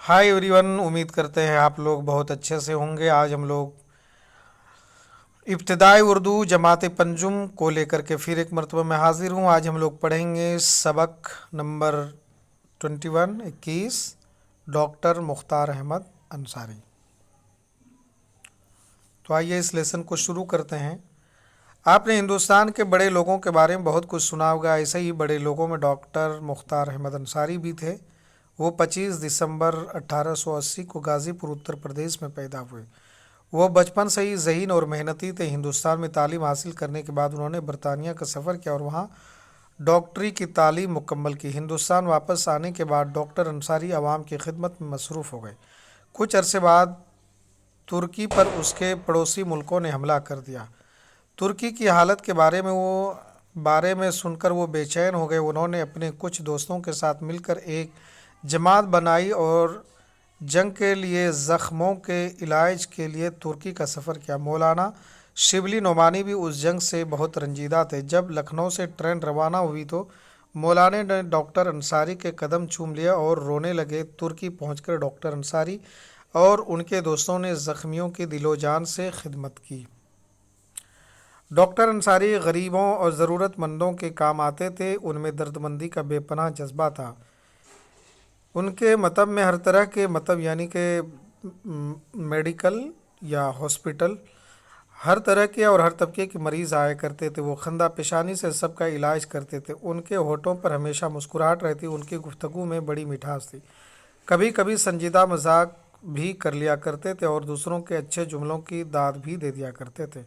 Hi everyone, उम्मीद करते हैं आप लोग बहुत अच्छे से होंगे। आज हम लोग इब्तिदाई उर्दू जमात पंजुम को लेकर के फिर एक मरतबा मैं हाजिर हूँ। आज हम लोग पढ़ेंगे सबक नंबर 21 डॉक्टर मुख्तार अहमद अंसारी। तो आइए इस लेसन को शुरू करते हैं। आपने हिंदुस्तान के बड़े लोगों के बारे में बहुत कुछ सुना होगा। ऐसे ही बड़े लोगों में डॉक्टर मुख्तार अहमद अंसारी भी थे। वो 25 दिसंबर 1880 को गाज़ीपुर उत्तर प्रदेश में पैदा हुए। वो बचपन से ही ज़हीन और मेहनती थे। हिंदुस्तान में तालीम हासिल करने के बाद उन्होंने बरतानिया का सफ़र किया और वहाँ डॉक्टरी की तालीम मुकम्मल की। हिंदुस्तान वापस आने के बाद डॉक्टर अंसारी आवाम की खिदमत में मसरूफ़ हो गए। कुछ अरसे बाद तुर्की पर उसके पड़ोसी मुल्कों ने हमला कर दिया। तुर्की की हालत के बारे में सुनकर वो बेचैन हो गए। उन्होंने अपने कुछ दोस्तों के साथ मिलकर एक जमात बनाई और जंग के लिए ज़ख्मों के इलाज के लिए तुर्की का सफ़र किया। मौलाना शिबली नोमानी भी उस जंग से बहुत रंजीदा थे। जब लखनऊ से ट्रेन रवाना हुई तो मौलाना ने डॉक्टर अंसारी के कदम चूम लिया और रोने लगे। तुर्की पहुंचकर डॉक्टर अंसारी और उनके दोस्तों ने ज़ख्मियों की दिलो जान से खिदमत की। डॉक्टर अंसारी गरीबों और ज़रूरतमंदों के काम आते थे। उनमें दर्दमंदी का बेपनाह जज्बा था। उनके मतब में हर तरह के यानी कि मेडिकल या हॉस्पिटल हर तरह के और हर तबके के मरीज़ आया करते थे। वो खंदा पेशानी से सबका इलाज करते थे। उनके होठों पर हमेशा मुस्कुराहट रहती। उनकी गुफ्तगू में बड़ी मिठास थी। कभी कभी संजीदा मजाक भी कर लिया करते थे और दूसरों के अच्छे जुमलों की दाद भी दे दिया करते थे।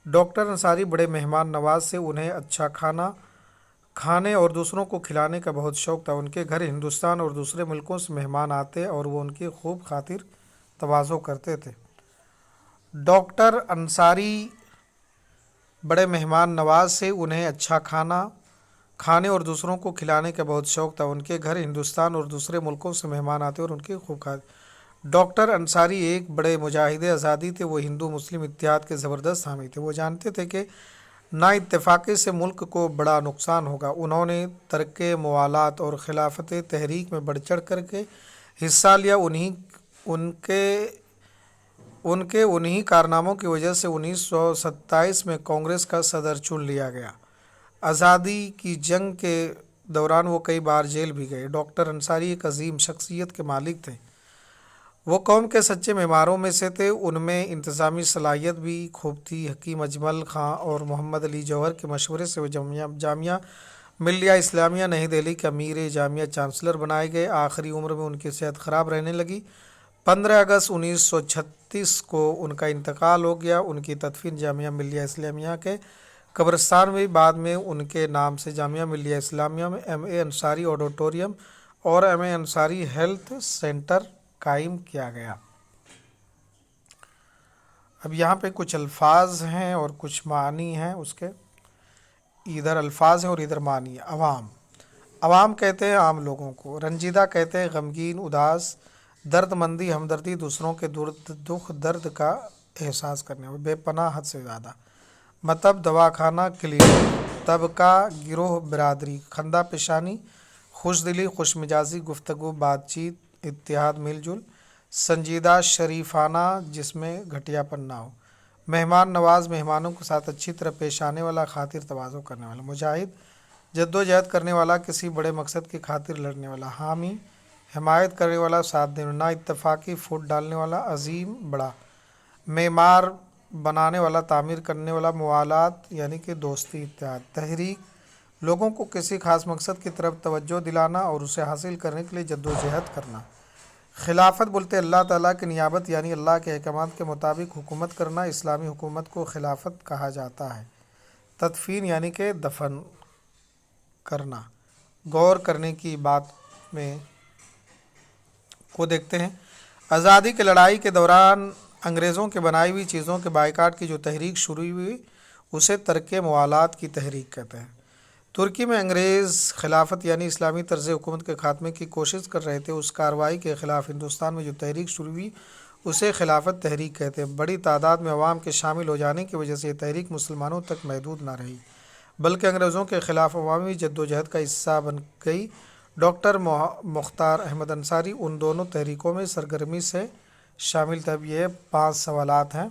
डॉक्टर अंसारी बड़े मेहमान नवाज से। उन्हें अच्छा खाना खाने और दूसरों को खिलाने का बहुत शौक़ था। उनके घर हिंदुस्तान और दूसरे मुल्कों से मेहमान आते और वो उनकी खूब खातिर तवाज़ो करते थे। डॉक्टर अंसारी बड़े मेहमान नवाज से। उन्हें अच्छा खाना खाने और दूसरों को खिलाने का बहुत शौक़ था। उनके घर हिंदुस्तान और दूसरे मुल्कों से मेहमान आते और उनकी खूब खातिर। डॉक्टर अंसारी एक बड़े मुजाहिदे आज़ादी थे। वो हिंदू मुस्लिम इत्तेहाद के ज़बरदस्त हामी थे। वो जानते थे कि ना इत्तेफाक़ी से मुल्क को बड़ा नुकसान होगा। उन्होंने तरक़ मवालात और खिलाफत तहरीक में बढ़ चढ़ कर के हिस्सा लिया। उन्हीं कारनामों की वजह से 1927 में कांग्रेस का सदर चुन लिया गया। आज़ादी की जंग के दौरान वो कई बार जेल भी गए। डॉक्टर अंसारी एक अजीम शख्सियत के मालिक थे। वो कौम के सच्चे मेमारों में से थे। उनमें इंतज़ामी सलाहियत भी खूब थी। हकीम अजमल ख़ां और मोहम्मद अली जौहर के मशवरे से वो जामिया मिल्लिया इस्लामिया नई दिल्ली के अमीर जामिया चांसलर बनाए गए। आखिरी उम्र में उनकी सेहत ख़राब रहने लगी। 15 अगस्त 1936 को उनका इंतकाल हो गया। उनकी तदफीन जामिया मिल्लिया इस्लामिया के कब्रिस्तान में। बाद में उनके नाम से जामिया मिल्लिया इस्लामिया में M.A. अंसारी ऑडिटोरियम और M.A. अंसारी हेल्थ सेंटर कायम किया गया। अब यहाँ पे कुछ अल्फाज हैं और कुछ मानी हैं उसके। इधर अल्फाज हैं और इधर मानी है। अवाम कहते हैं आम लोगों को। रंजीदा कहते हैं गमगीन उदास। दर्दमंदी हमदर्दी दूसरों के दुख दर्द का एहसास करने में। बेपनाह हद से ज़्यादा। मतलब दवाखाना क्लिनिक। तबका गिरोह बिरादरी। खंदा पेशानी खुशदिली खुशमिजाजी गुफ्तगू बातचीत इत्तेहाद मिलजुल। संजीदा शरीफाना जिसमें घटियापन ना हो। मेहमान नवाज मेहमानों के साथ अच्छी तरह पेश आने वाला, खातिर तवाज़ो करने वाला। मुजाहिद जद्दोजहद करने वाला, किसी बड़े मकसद की खातिर लड़ने वाला। हामी हिमायत करने वाला, साथ देने ना इत्तफाक़ी फूट डालने वाला। अजीम बड़ा। मेमार बनाने वाला, तामीर करने वाला। मुआलात यानी कि दोस्ती इत्तेहाद। तहरीक लोगों को किसी खास मकसद की तरफ तवज्जो दिलाना और उसे हासिल करने के लिए जद्दोजहद करना। खिलाफत बोलते अल्लाह ताला की नियाबत यानी अल्लाह के अहकामात के मुताबिक हुकूमत करना। इस्लामी हुकूमत को खिलाफत कहा जाता है। तदफीन यानी कि दफन करना। गौर करने की बात में को देखते हैं। आज़ादी की लड़ाई के दौरान अंग्रेज़ों के बनाई हुई चीज़ों के बायकाट की जो तहरीक शुरू हुई उसे तरक़ मवालात की तहरीक कहते हैं। तुर्की में अंग्रेज़ खिलाफत यानी इस्लामी तर्ज़ हुकूमत के ख़ात्मे की कोशिश कर रहे थे। उस कार्रवाई के ख़िलाफ़ हिंदुस्तान में जो तहरीक शुरू हुई उसे खिलाफत तहरीक कहते हैं। बड़ी तादाद में अवाम के शामिल हो जाने की वजह से ये तहरीक मुसलमानों तक महदूद न रही बल्कि अंग्रेज़ों के ख़िलाफ़ अवामी जद्दोजहद का हिस्सा बन गई। डॉक्टर मुख्तार अहमद अंसारी उन दोनों तहरीकों में सरगर्मी से शामिल थे। अब ये 5 सवालात हैं।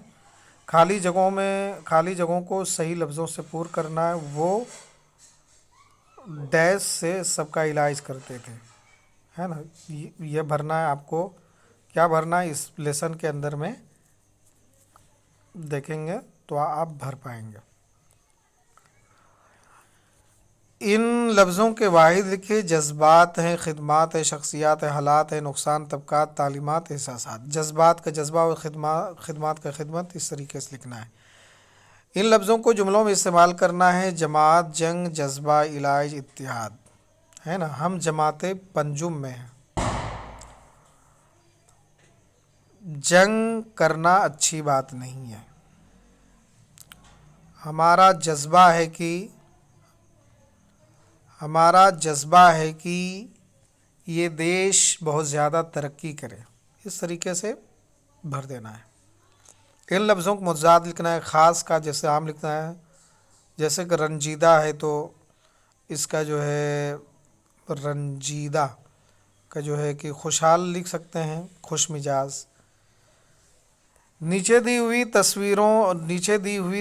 खाली जगहों को सही लफ्ज़ों से पूर करना है। वो डैश से सबका इलाज करते थे, है ना। ये भरना है आपको। क्या भरना है इस लेसन के अंदर में देखेंगे तो आप भर पाएंगे। इन लफ्ज़ों के वाहिद लिखिए। जज्बात हैं, खिदमात है, शख्सियात है, हालात है, नुकसान, तबकात, तालीमात, एहसासात। जज्बात का जज्बा और खिदमात का खिदमत, इस तरीके से लिखना है। इन लफ्ज़ों को जुमलों में इस्तेमाल करना है। जमात, जंग, जज्बा, इलाज, इत्तिहाद, है ना। हम जमात पंजुम में हैं। जंग करना अच्छी बात नहीं है। हमारा जज्बा है कि ये देश बहुत ज़्यादा तरक्की करे। इस तरीके से भर देना है। इन लफ्ज़ों को मुतज़ाद लिखना है। ख़ास का जैसे आम लिखना है। जैसे कि रंजीदा है तो इसका जो है रंजीदा का जो है कि खुशहाल लिख सकते हैं, खुश मिजाज। नीचे दी हुई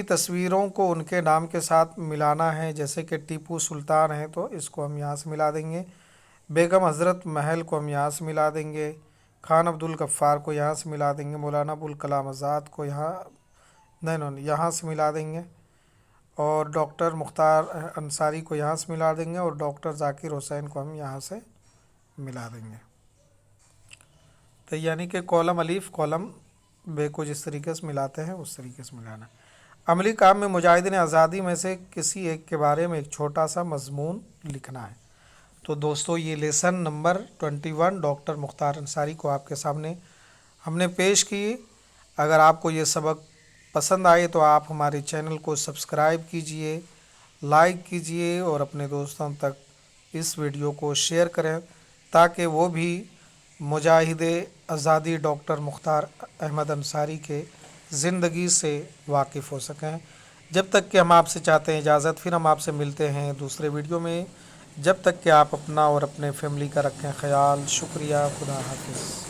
तस्वीरों को उनके नाम के साथ मिलाना है। जैसे कि टीपू सुल्तान है तो इसको हम यहाँ से मिला देंगे। बेगम हज़रत महल को हम यहाँ से मिला देंगे। खान अब्दुल गफ़्फ़ार को यहाँ से मिला देंगे। मौलाना अबुल कलाम आज़ाद को यहाँ से मिला देंगे। और डॉक्टर मुख्तार अंसारी को यहाँ से मिला देंगे। और डॉक्टर ज़ाकिर हुसैन को हम यहाँ से मिला देंगे। तो यानी कि कॉलम अलीफ कॉलम बे को जिस तरीके से मिलाते हैं उस तरीके से मिलाना। अमली काम में मुजाहिदीन आज़ादी में से किसी एक के बारे में एक छोटा सा मज़मून लिखना है। तो दोस्तों ये lesson number 21 doctor Mukhtar Ansari को आपके सामने हमने पेश की। अगर आपको ये सबक पसंद आए तो आप हमारे चैनल को सब्सक्राइब कीजिए, लाइक कीजिए और अपने दोस्तों तक इस वीडियो को शेयर करें ताकि वो भी मुजाहिदे आज़ादी डॉक्टर मुख्तार अहमद अंसारी के ज़िंदगी से वाकिफ़ हो सकें। जब तक कि हम आपसे चाहते हैं इजाज़त, फिर हम आपसे मिलते हैं दूसरे वीडियो में। जब तक कि आप अपना और अपने फैमिली का रखें ख्याल। शुक्रिया। खुदा हाफिज़।